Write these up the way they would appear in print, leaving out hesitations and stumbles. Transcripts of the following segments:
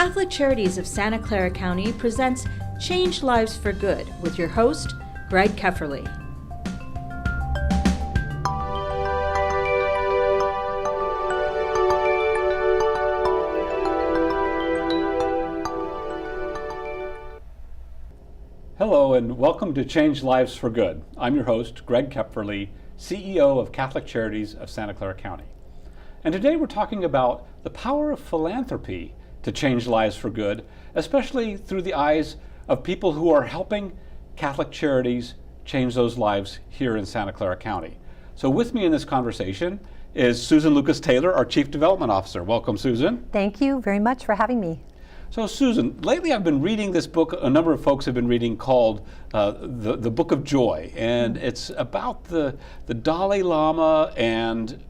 Catholic Charities of Santa Clara County presents Change Lives for Good with your host, Greg Kefferly. Hello and welcome to Change Lives for Good. I'm your host, Greg Kepferly, CEO of Catholic Charities of Santa Clara County. And today we're talking about the power of philanthropy to change lives for good, especially through the eyes of people who are helping Catholic charities change those lives here in Santa Clara County. So with me in this conversation is Susan Lucas-Taylor, our Chief Development Officer. Welcome, Susan. Thank you very much for having me. So Susan, lately I've been reading this book, a number of folks have been reading, called the Book of Joy, and it's about the Dalai Lama and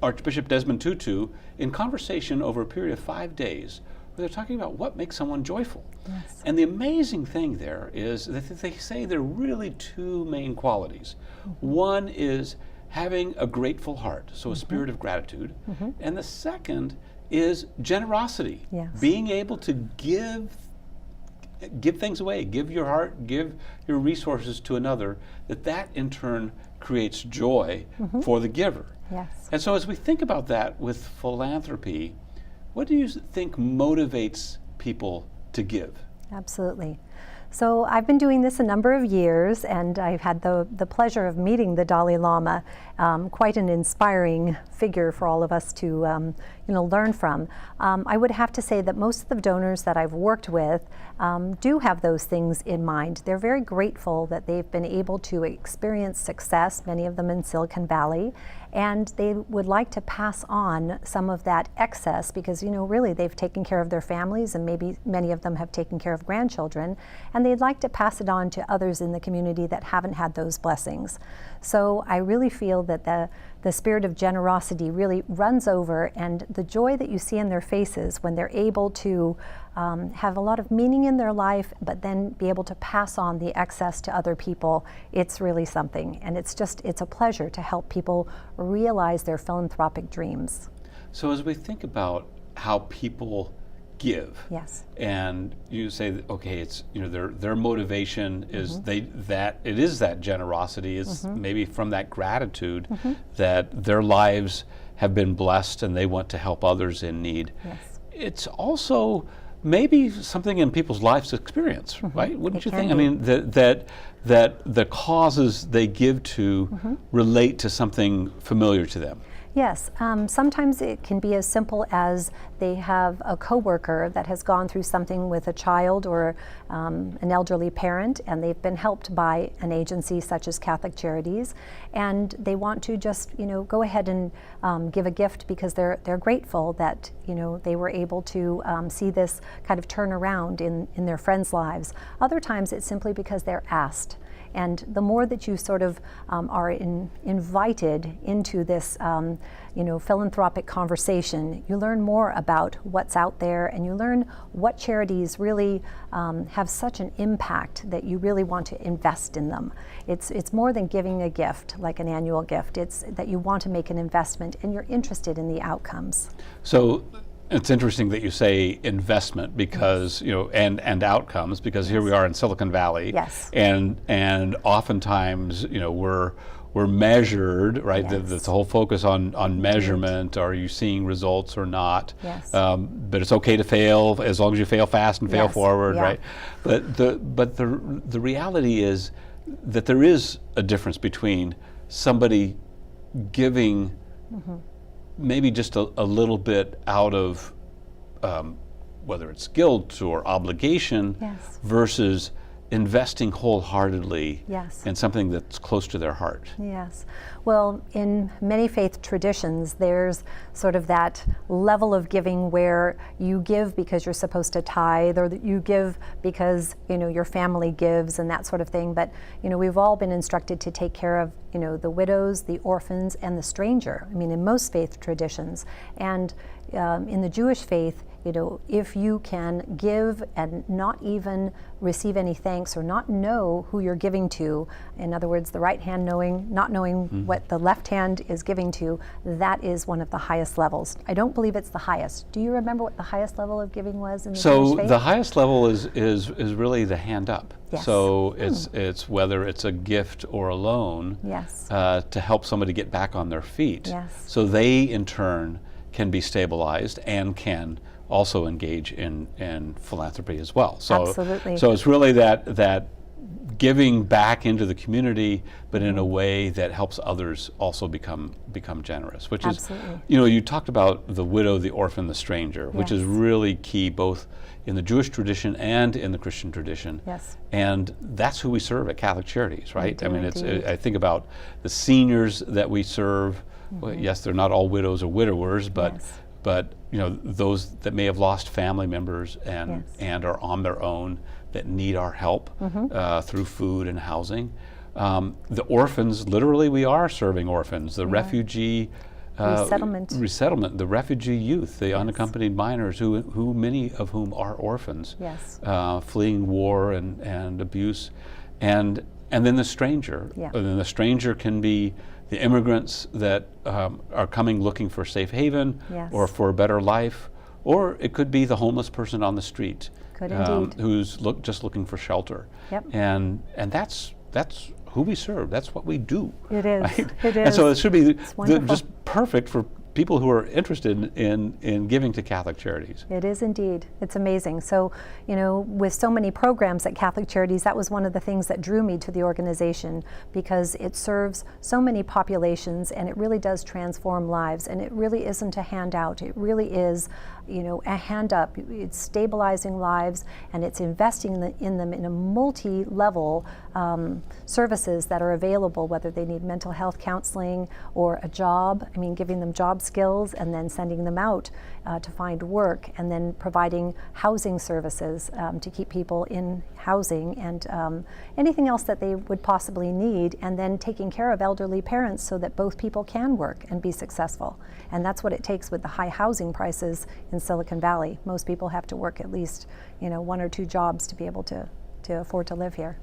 Archbishop Desmond Tutu in conversation over a period of 5 days, where they're talking about what makes someone joyful. Yes. And the amazing thing there is that they say there are really two main qualities. One is having a grateful heart, so a spirit of gratitude, and the second is generosity. Yes. Being able to give things away, give your heart, give your resources to another, that in turn creates joy for the giver. Yes. And so as we think about that with philanthropy, what do you think motivates people to give? Absolutely. So I've been doing this a number of years, and I've had the pleasure of meeting the Dalai Lama, quite an inspiring figure for all of us to learn from. I would have to say that most of the donors that I've worked with do have those things in mind. They're very grateful that they've been able to experience success, many of them in Silicon Valley, and they would like to pass on some of that excess because, really they've taken care of their families, and maybe many of them have taken care of grandchildren, and they'd like to pass it on to others in the community that haven't had those blessings. So I really feel that the spirit of generosity really runs over, and the joy that you see in their faces when they're able to have a lot of meaning in their life, but then be able to pass on the excess to other people, it's really something. And it's a pleasure to help people realize their philanthropic dreams. So as we think about how people give, yes, and you say that, okay, it's their motivation is it is that generosity, is maybe from that gratitude that their lives have been blessed and they want to help others in need. Yes. It's also maybe something in people's lives experience, right? Wouldn't you think? I mean, that the causes they give to relate to something familiar to them. Yes, sometimes it can be as simple as they have a coworker that has gone through something with a child or an elderly parent, and they've been helped by an agency such as Catholic Charities, and they want to just go ahead and give a gift because they're grateful that they were able to see this kind of turnaround in their friends' lives. Other times it's simply because they're asked. And the more that you sort of are invited into this, philanthropic conversation, you learn more about what's out there, and you learn what charities really have such an impact that you really want to invest in them. It's more than giving a gift, like an annual gift. It's that you want to make an investment and you're interested in the outcomes. So it's interesting that you say investment because and outcomes, because here we are in Silicon Valley. Yes. And oftentimes we're measured, right? Yes. The whole focus on measurement. Are you seeing results or not? Yes. But it's okay to fail as long as you fail fast and fail forward, yeah. right? But the reality is that there is a difference between somebody giving maybe just a little bit out of whether it's guilt or obligation, yes, versus investing wholeheartedly yes, in something that's close to their heart. Yes. Well, in many faith traditions, there's sort of that level of giving where you give because you're supposed to tithe, or that you give because your family gives and that sort of thing. But we've all been instructed to take care of the widows, the orphans, and the stranger. I mean, in most faith traditions, and in the Jewish faith, if you can give and not even receive any thanks or not know who you're giving to, in other words, the right hand not knowing what the left hand is giving to, that is one of the highest levels. I don't believe it's the highest. Do you remember what the highest level of giving was in the Jewish faith? The highest level is really the hand up. Yes. So it's whether it's a gift or a loan, yes, to help somebody get back on their feet. Yes. So they in turn can be stabilized and can also engage in philanthropy as well. So, absolutely. So it's really that giving back into the community, but in a way that helps others also become generous, which absolutely. is, you talked about the widow, the orphan, the stranger, which is really key both in the Jewish tradition and in the Christian tradition. Yes. And that's who we serve at Catholic Charities, right? I mean, I think about the seniors that we serve. Well, yes, they're not all widows or widowers, but yes. but those that may have lost family members and Yes. and are on their own that need our help through food and housing. The orphans, literally, we are serving orphans. The refugee resettlement, the refugee youth, the unaccompanied minors, who many of whom are orphans, Yes. fleeing war and abuse, and then the stranger. Yeah. And then the stranger can be the immigrants that are coming looking for safe haven Yes. or for a better life, or it could be the homeless person on the street Could indeed. who's just looking for shelter. Yep. And that's who we serve. That's what we do. It is. Right? It And so it is. should be wonderful. just perfect for people who are interested in giving to Catholic Charities. It is indeed. It's amazing. So, with so many programs at Catholic Charities, that was one of the things that drew me to the organization, because it serves so many populations and it really does transform lives. And it really isn't a handout. It really is, a hand up. It's stabilizing lives, and it's investing in them in a multi-level services that are available, whether they need mental health counseling or a job. I mean, giving them job skills and then sending them out to find work, and then providing housing services to keep people in housing and anything else that they would possibly need, and then taking care of elderly parents so that both people can work and be successful. And that's what it takes with the high housing prices in Silicon Valley. Most people have to work at least, 1 or 2 jobs to be able to afford to live here.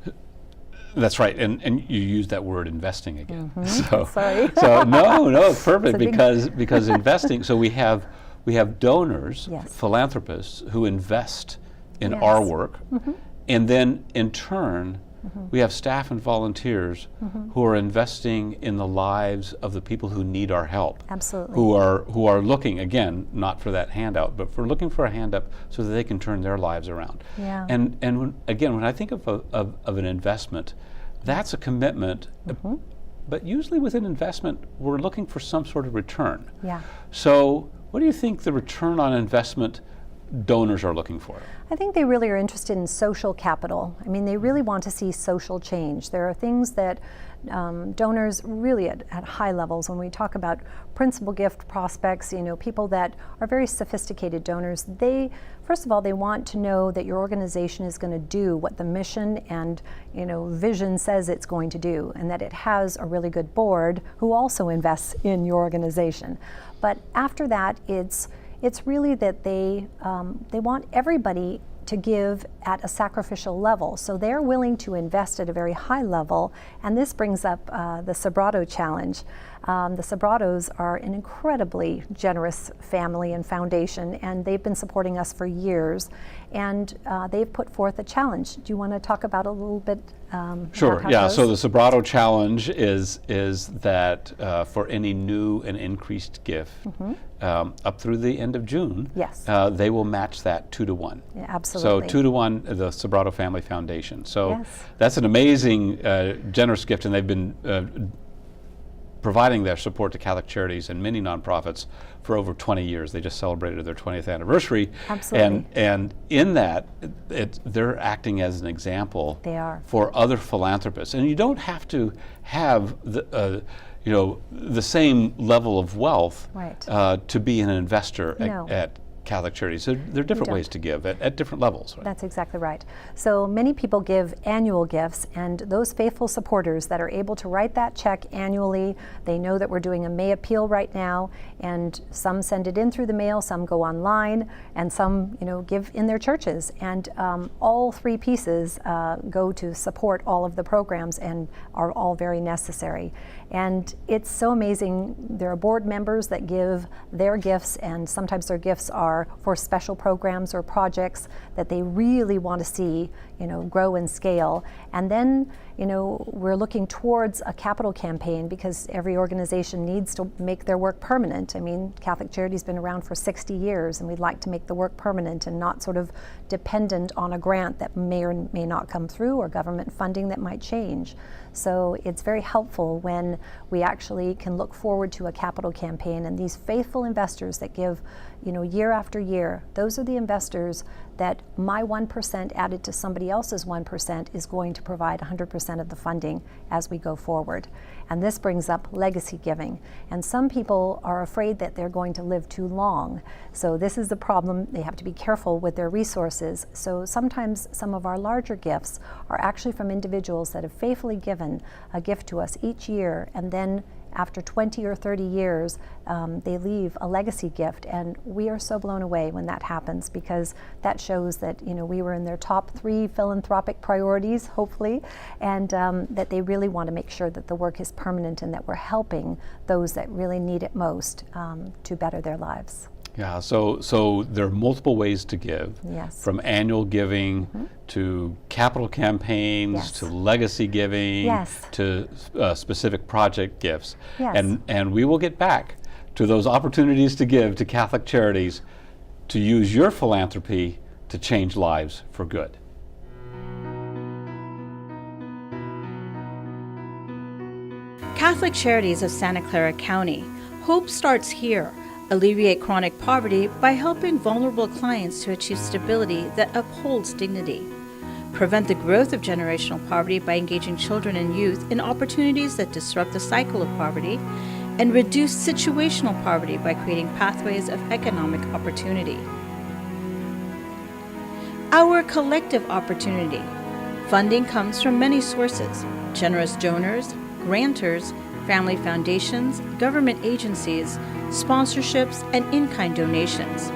That's right, and you use that word investing again. So, Sorry. so no, it's perfect It's a because investing. So we have donors, Yes. philanthropists who invest in Yes. our work, and then in turn we have staff and volunteers who are investing in the lives of the people who need our help. Absolutely. Who are looking, again, not for that handout, but for looking for a hand up so that they can turn their lives around. Yeah. And when I think of an investment, that's a commitment. But usually with an investment, we're looking for some sort of return. Yeah. So what do you think the return on investment donors are looking for? I think they really are interested in social capital. I mean, they really want to see social change. There are things that donors really at high levels, when we talk about principal gift prospects, people that are very sophisticated donors, first of all, they want to know that your organization is going to do what the mission and vision says it's going to do, and that it has a really good board who also invests in your organization. But after that, it's really that they want everybody to give at a sacrificial level. So they're willing to invest at a very high level, and this brings up the Sobrato challenge. The Sobratos are an incredibly generous family and foundation, and they've been supporting us for years, and they've put forth a challenge. Do you want to talk about a little bit Sure, about how yeah. it So the goes? Sobrato challenge is that for any new and increased gift up through the end of June, Yes. They will match that 2 to 1. Yeah, absolutely. So 2 to 1, the Sobrato Family Foundation. So Yes. that's an amazing, generous gift, and they've been providing their support to Catholic Charities and many nonprofits for over 20 years. They just celebrated their 20th anniversary. Absolutely. And in that, they're acting as an example They are. for other philanthropists. And you don't have to have the same level of wealth Right. to be an investor No. at Catholic Charities? There are different ways to give at different levels, right? That's exactly right. So many people give annual gifts, and those faithful supporters that are able to write that check annually, they know that we're doing a May appeal right now, and some send it in through the mail, some go online, and some give in their churches. And all three pieces go to support all of the programs and are all very necessary. And it's so amazing. There are board members that give their gifts, and sometimes their gifts are for special programs or projects that they really want to see, grow and scale. And then, we're looking towards a capital campaign because every organization needs to make their work permanent. I mean, Catholic Charity's been around for 60 years, and we'd like to make the work permanent and not sort of dependent on a grant that may or may not come through or government funding that might change. So it's very helpful when we actually can look forward to a capital campaign, and these faithful investors that give, year after year, those are the investors that my 1% added to somebody else's 1% is going to provide 100% of the funding as we go forward. And this brings up legacy giving. And some people are afraid that they're going to live too long. So this is the problem. They have to be careful with their resources. So sometimes some of our larger gifts are actually from individuals that have faithfully given a gift to us each year, and then after 20 or 30 years, they leave a legacy gift, and we are so blown away when that happens, because that shows that we were in their top 3 philanthropic priorities, hopefully, and that they really want to make sure that the work is permanent and that we're helping those that really need it most to better their lives. Yeah, so there are multiple ways to give, Yes. from annual giving to capital campaigns, Yes. to legacy giving, Yes. to specific project gifts. Yes. And we will get back to those opportunities to give to Catholic Charities to use your philanthropy to change lives for good. Catholic Charities of Santa Clara County. Hope starts here. Alleviate chronic poverty by helping vulnerable clients to achieve stability that upholds dignity. Prevent the growth of generational poverty by engaging children and youth in opportunities that disrupt the cycle of poverty, and reduce situational poverty by creating pathways of economic opportunity. Our collective opportunity. Funding comes from many sources: generous donors, grantors, family foundations, government agencies, sponsorships, and in-kind donations.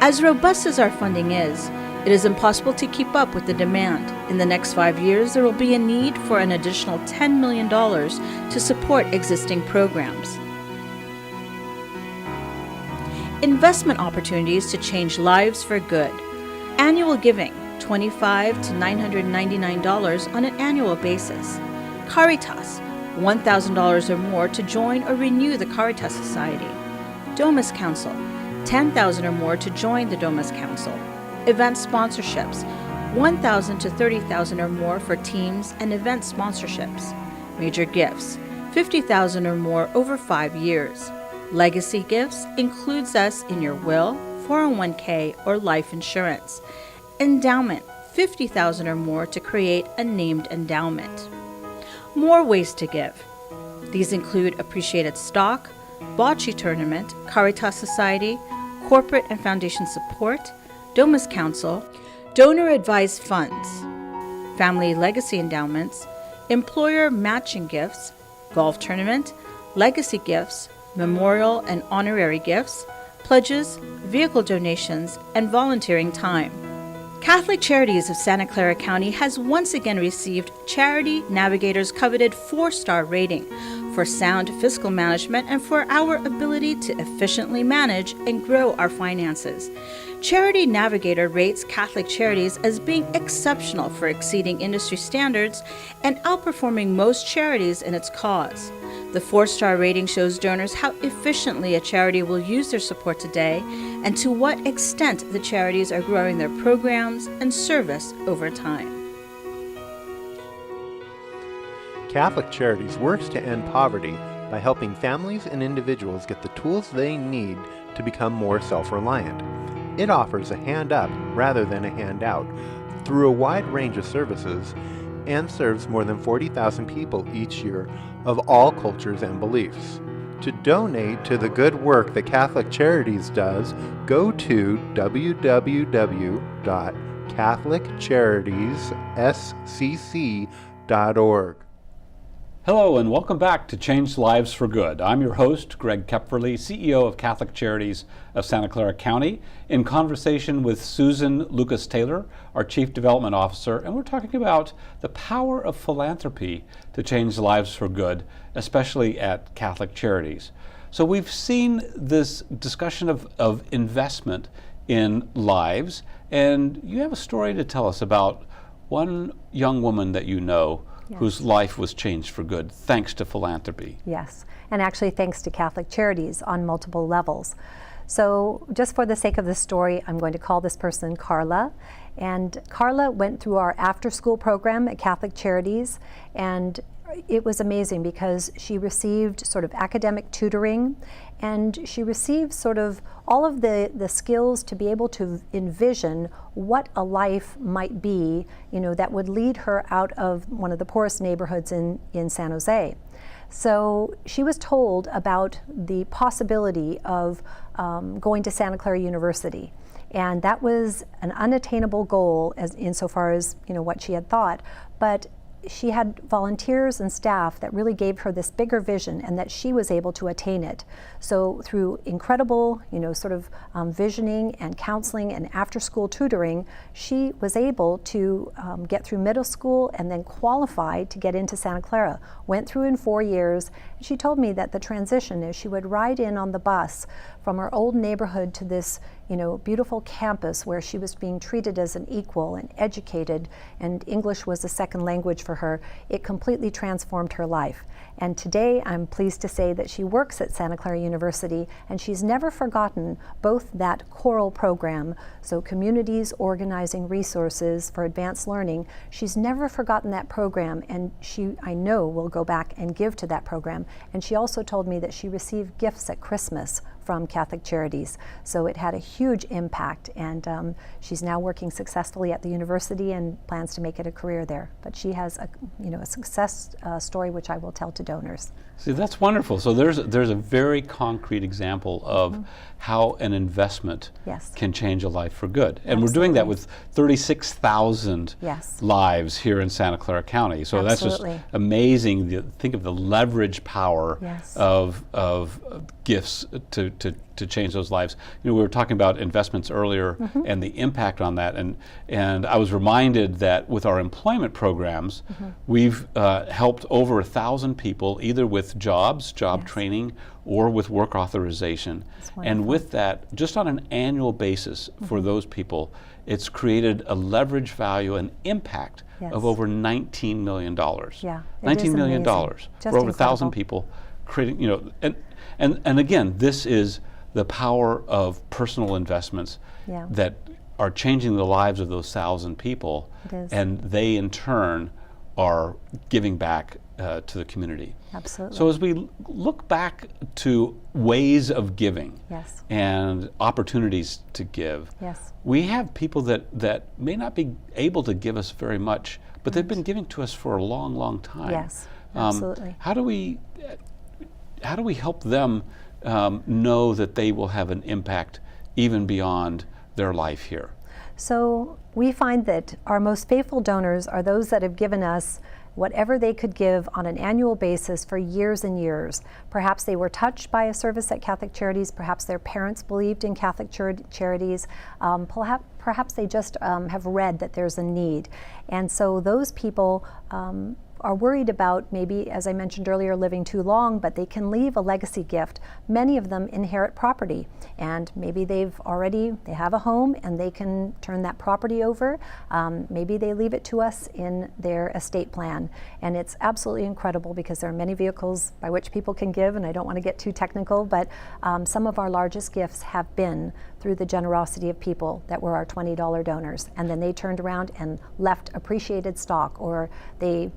As robust as our funding is, it is impossible to keep up with the demand. In the next 5 years, there will be a need for an additional $10 million to support existing programs. Investment opportunities to change lives for good. Annual giving, $25 to $999 on an annual basis. Caritas, $1,000 or more to join or renew the Caritas Society. Domus Council, $10,000 or more to join the Domus Council. Event sponsorships, $1,000 to $30,000 or more for teams and event sponsorships. Major gifts, $50,000 or more over 5 years. Legacy gifts includes us in your will, 401k, or life insurance. Endowment, $50,000 or more to create a named endowment. More ways to give. These include appreciated stock, bocce tournament, Caritas Society, corporate and foundation support, Domus Council, donor-advised funds, family legacy endowments, employer matching gifts, golf tournament, legacy gifts, memorial and honorary gifts, pledges, vehicle donations, and volunteering time. Catholic Charities of Santa Clara County has once again received Charity Navigator's coveted 4-star rating for sound fiscal management and for our ability to efficiently manage and grow our finances. Charity Navigator rates Catholic Charities as being exceptional for exceeding industry standards and outperforming most charities in its cause. The 4-star rating shows donors how efficiently a charity will use their support today and to what extent the charities are growing their programs and service over time. Catholic Charities works to end poverty by helping families and individuals get the tools they need to become more self-reliant. It offers a hand up rather than a handout through a wide range of services and serves more than 40,000 people each year of all cultures and beliefs. To donate to the good work that Catholic Charities does, go to www.catholiccharitieссcc.org. Hello and welcome back to Change Lives for Good. I'm your host, Greg Kepferly, CEO of Catholic Charities of Santa Clara County, in conversation with Susan Lucas-Taylor, our Chief Development Officer, and we're talking about the power of philanthropy to change lives for good, especially at Catholic Charities. So we've seen this discussion of investment in lives, and you have a story to tell us about one young woman that you know whose life was changed for good thanks to philanthropy. Yes, and actually thanks to Catholic Charities on multiple levels. So just for the sake of the story, I'm going to call this person Carla. And Carla went through our after-school program at Catholic Charities, and it was amazing because she received sort of academic tutoring, and she received sort of all of the skills to be able to envision what a life might be, that would lead her out of one of the poorest neighborhoods in San Jose. So she was told about the possibility of going to Santa Clara University. And that was an unattainable goal insofar as what she had thought. But she had volunteers and staff that really gave her this bigger vision, and that she was able to attain it. So through incredible, visioning and counseling and after-school tutoring, she was able to get through middle school and then qualified to get into Santa Clara. Went through in 4 years. And she told me that the transition is she would ride in on the bus from her old neighborhood to this beautiful campus where she was being treated as an equal and educated, and English was a second language for her. It completely transformed her life. And today I'm pleased to say that she works at Santa Clara University, and she's never forgotten both that choral program, so communities organizing resources for advanced learning. She's never forgotten that program, and she, I know, will go back and give to that program. And she also told me that she received gifts at Christmas from Catholic Charities. So it had a huge impact, and she's now working successfully at the university and plans to make it a career there. But she has a success story which I will tell to donors. See, that's wonderful. So there's a very concrete example of how an investment can change a life for good. And we're doing that with 36,000 lives here in Santa Clara County. So that's just amazing. Think of the leverage power of gifts to change those lives. We were talking about investments earlier and the impact on that, and I was reminded that with our employment programs, we've helped over 1,000 people either with jobs, job training, or with work authorization. And with that, just on an annual basis for those people, it's created a leverage value and impact of over $19 million. Yeah, $19 million for over 1,000 people, creating, and again, this is the power of personal investments that are changing the lives of those 1,000 people, and they in turn are giving back to the community. Absolutely. So as we look back to ways of giving and opportunities to give, we have people that may not be able to give us very much, but they've been giving to us for a long, long time. Yes, absolutely. How do we help them know that they will have an impact even beyond their life here? So we find that our most faithful donors are those that have given us whatever they could give on an annual basis for years and years. Perhaps they were touched by a service at Catholic Charities, perhaps their parents believed in Catholic Charities, perhaps they just have read that there's a need. And so those people are worried about maybe, as I mentioned earlier, living too long, but they can leave a legacy gift. Many of them inherit property, and maybe they have a home and they can turn that property over. Maybe they leave it to us in their estate plan. And it's absolutely incredible because there are many vehicles by which people can give, and I don't want to get too technical, but some of our largest gifts have been through the generosity of people that were our $20 donors. And then they turned around and left appreciated stock, or they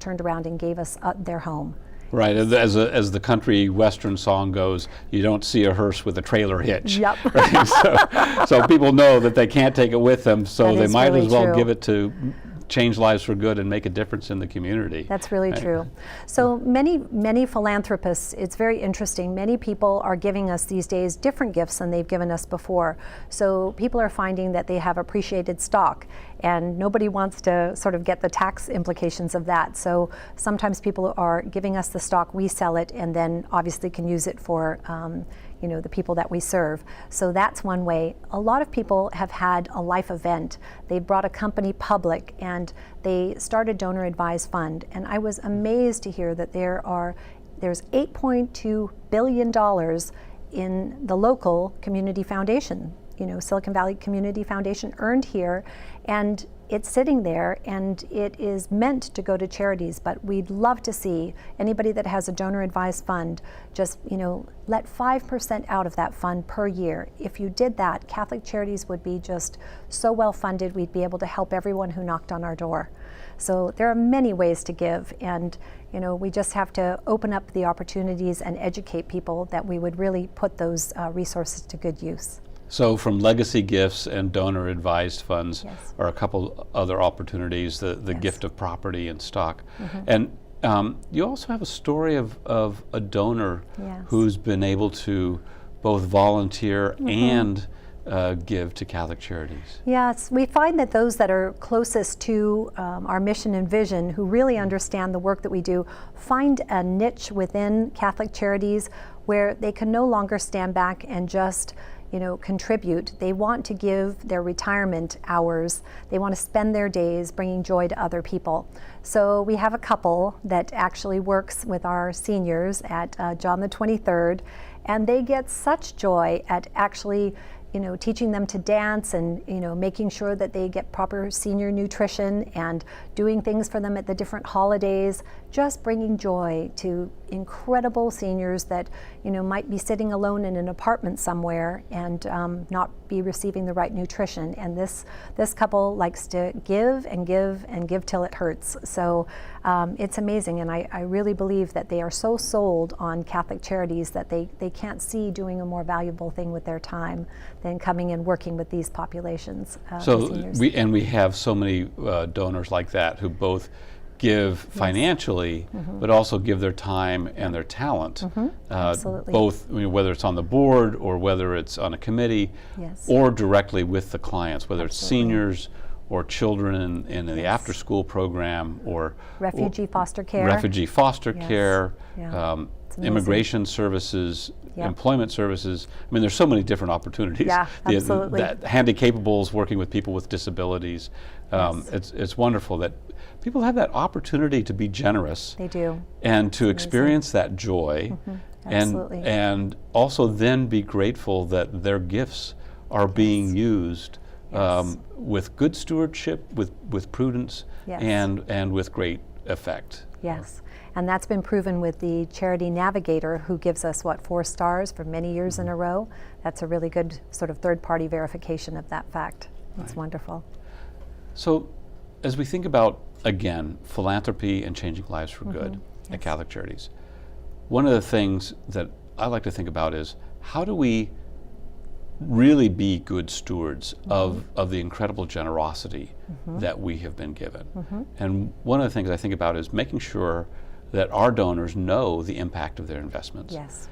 turned around and gave us their home. Right, as the country western song goes, you don't see a hearse with a trailer hitch. Yep. Right? So people know that they can't take it with them, so they might as well give it to change lives for good and make a difference in the community. That's really true. So many philanthropists, it's very interesting. Many people are giving us these days different gifts than they've given us before. So people are finding that they have appreciated stock, and nobody wants to sort of get the tax implications of that. So sometimes people are giving us the stock, we sell it, and then obviously can use it for the people that we serve. So that's one way. A lot of people have had a life event. They brought a company public and they started donor advised fund. And I was amazed to hear that there's $8.2 billion in the local community foundation, Silicon Valley Community Foundation earned here, and it's sitting there and it is meant to go to charities, but we'd love to see anybody that has a donor advised fund just, let 5% out of that fund per year. If you did that, Catholic Charities would be just so well funded, we'd be able to help everyone who knocked on our door. So there are many ways to give, and we just have to open up the opportunities and educate people that we would really put those resources to good use. So from legacy gifts and donor advised funds Yes. are a couple other opportunities, the Yes. gift of property and stock. And you also have a story of a donor Yes. who's been able to both volunteer and give to Catholic Charities. Yes, we find that those that are closest to our mission and vision, who really understand the work that we do, find a niche within Catholic Charities where they can no longer stand back and just contribute. They want to give their retirement hours. They want to spend their days bringing joy to other people. So we have a couple that actually works with our seniors at John the 23rd, and they get such joy at actually teaching them to dance and making sure that they get proper senior nutrition and doing things for them at the different holidays, just bringing joy to incredible seniors that might be sitting alone in an apartment somewhere and not be receiving the right nutrition. And this couple likes to give and give and give till it hurts. So it's amazing, and I really believe that they are so sold on Catholic Charities that they can't see doing a more valuable thing with their time than coming and working with these populations. So seniors. we have so many donors like that who both give financially, but also give their time and their talent. Absolutely. Both, whether it's on the board or whether it's on a committee, Yes. or directly with the clients, whether it's Absolutely. seniors or children in the after-school program or Refugee foster care. refugee foster Yes. care, Yeah. It's amazing. immigration services, Yep. employment services. I mean, there's so many different opportunities. Yeah, absolutely. Handicapables, working with people with disabilities. Yes. It's wonderful that people have that opportunity to be generous They do. and to experience that joy, Absolutely. and also then be grateful that their gifts are being used Yes. with good stewardship, with prudence, Yes. and with great effect. Yes, and that's been proven with the Charity Navigator, who gives us, 4 stars for many years in a row. That's a really good sort of third-party verification of that fact. It's wonderful. So, as we think about, again, philanthropy and changing lives for good at Catholic Charities, one of the things that I like to think about is, how do we really be good stewards of the incredible generosity that we have been given? And one of the things I think about is making sure that our donors know the impact of their investments. Yes.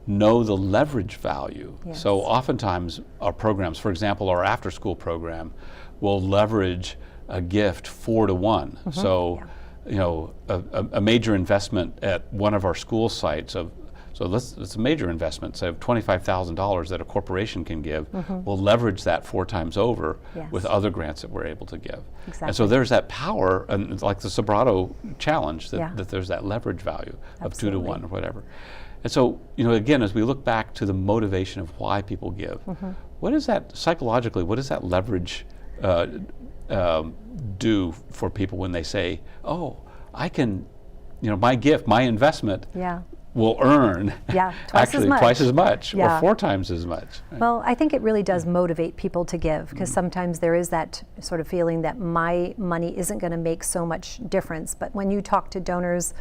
Know the leverage value. Yes. So oftentimes our programs, for example, our after-school program, will leverage a gift 4 to 1. So, a major investment at one of our school sites it's a major investment, say of $25,000 that a corporation can give. We'll leverage that 4 times over Yes. with other grants that we're able to give. Exactly. And so there's that power, and it's like the Sobrato challenge, that, Yeah. that there's that leverage value of 2 to Absolutely. 1 or whatever. And so, again, as we look back to the motivation of why people give, what is that psychologically, what does that leverage do for people when they say, oh, I can, my gift, my investment Yeah. will earn Yeah, twice as actually much. twice as much Yeah. or 4 times as much. Well, I think it really does motivate people to give, because sometimes there is that sort of feeling that my money isn't going to make so much difference. But when you talk to donors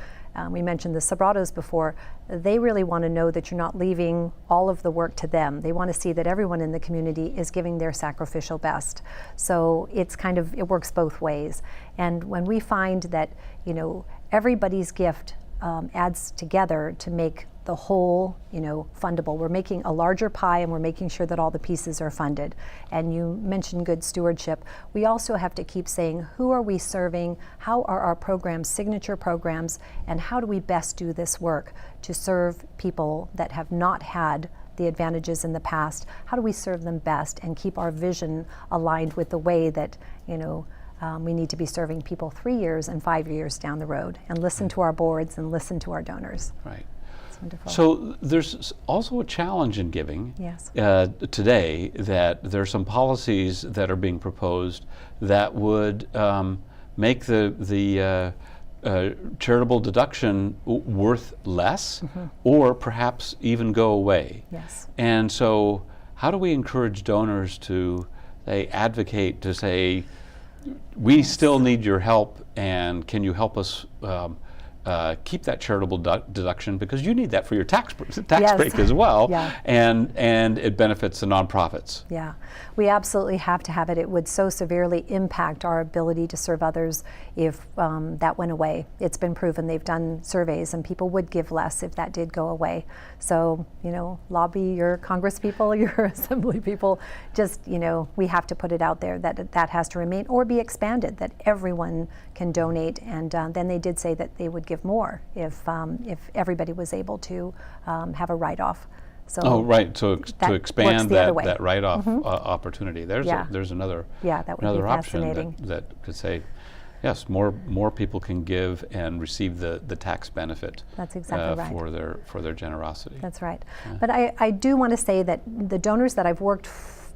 we mentioned the Sobratos before, they really want to know that you're not leaving all of the work to them. They want to see that everyone in the community is giving their sacrificial best. So it's kind of, it works both ways. And when we find that, you know, everybody's gift adds together to make the whole, you know, fundable. We're making a larger pie and we're making sure that all the pieces are funded. And you mentioned good stewardship. We also have to keep saying, who are we serving? How are our programs, signature programs, and how do we best do this work to serve people that have not had the advantages in the past? How do we serve them best and keep our vision aligned with the way that, you know, we need to be serving people 3 years and 5 years down the road, and listen to our boards and listen to our donors. Right. It's wonderful. So there's also a challenge in giving Yes. Today, that there's some policies that are being proposed that would make the charitable deduction worth less, or perhaps even go away. Yes. And so how do we encourage donors to advocate to say, we still need your help, and can you help us keep that charitable deduction, because you need that for your tax Yes. break as well, Yeah. and it benefits the nonprofits. Yeah, we absolutely have to have it. It would so severely impact our ability to serve others if that went away. It's been proven. They've done surveys, and people would give less if that did go away. So, you know, lobby your Congress people, your Assembly people. Just, you know, we have to put it out there that that has to remain or be expanded, that everyone can donate. And then they did say that they would give more if everybody was able to have a write-off. So Oh, right. So that to expand works the other way. that write-off opportunity, there's Yeah. there's another that would be another option fascinating. that could say, yes, more people can give and receive the tax benefit. That's exactly right. for their generosity. That's right. But I do want to say that the donors that I've worked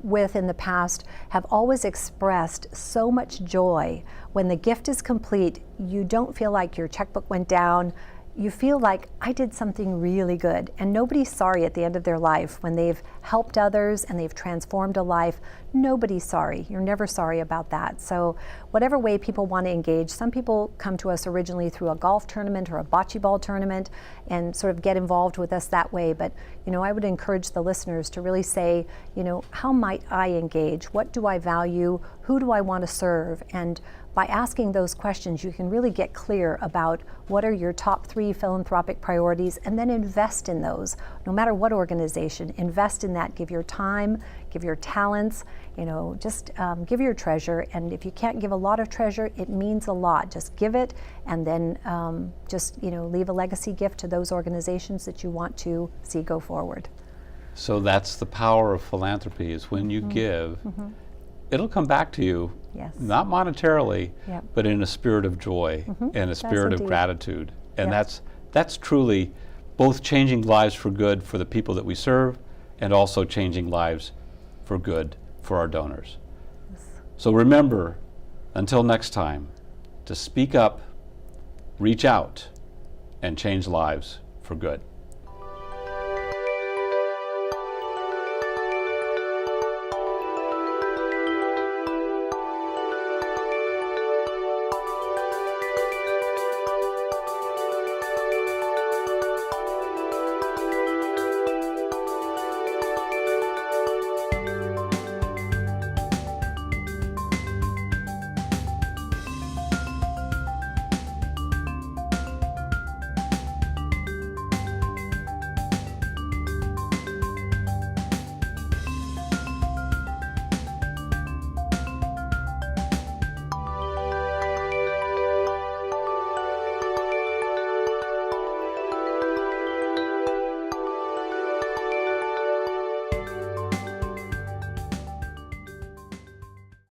with in the past have always expressed so much joy. When the gift is complete, you don't feel like your checkbook went down. You feel like, I did something really good, and nobody's sorry at the end of their life when they've helped others and they've transformed a life. Nobody's sorry. You're never sorry about that. So whatever way people want to engage, some people come to us originally through a golf tournament or a bocce ball tournament and sort of get involved with us that way. But, you know, I would encourage the listeners to really say, you know, how might I engage? What do I value? Who do I want to serve? And by asking those questions, you can really get clear about what are your top 3 philanthropic priorities, and then invest in those. No matter what organization, invest in that. Give your time, give your talents, you know, just give your treasure. And if you can't give a lot of treasure, it means a lot. Just give it, and then just, you know, leave a legacy gift to those organizations that you want to see go forward. So that's the power of philanthropy, is when you give, it'll come back to you. Yes. Not monetarily, Yep. but in a spirit of joy and a spirit of indeed. gratitude. And Yep. that's truly both changing lives for good for the people that we serve, and also changing lives for good for our donors. So remember, until next time, to speak up, reach out, and change lives for good.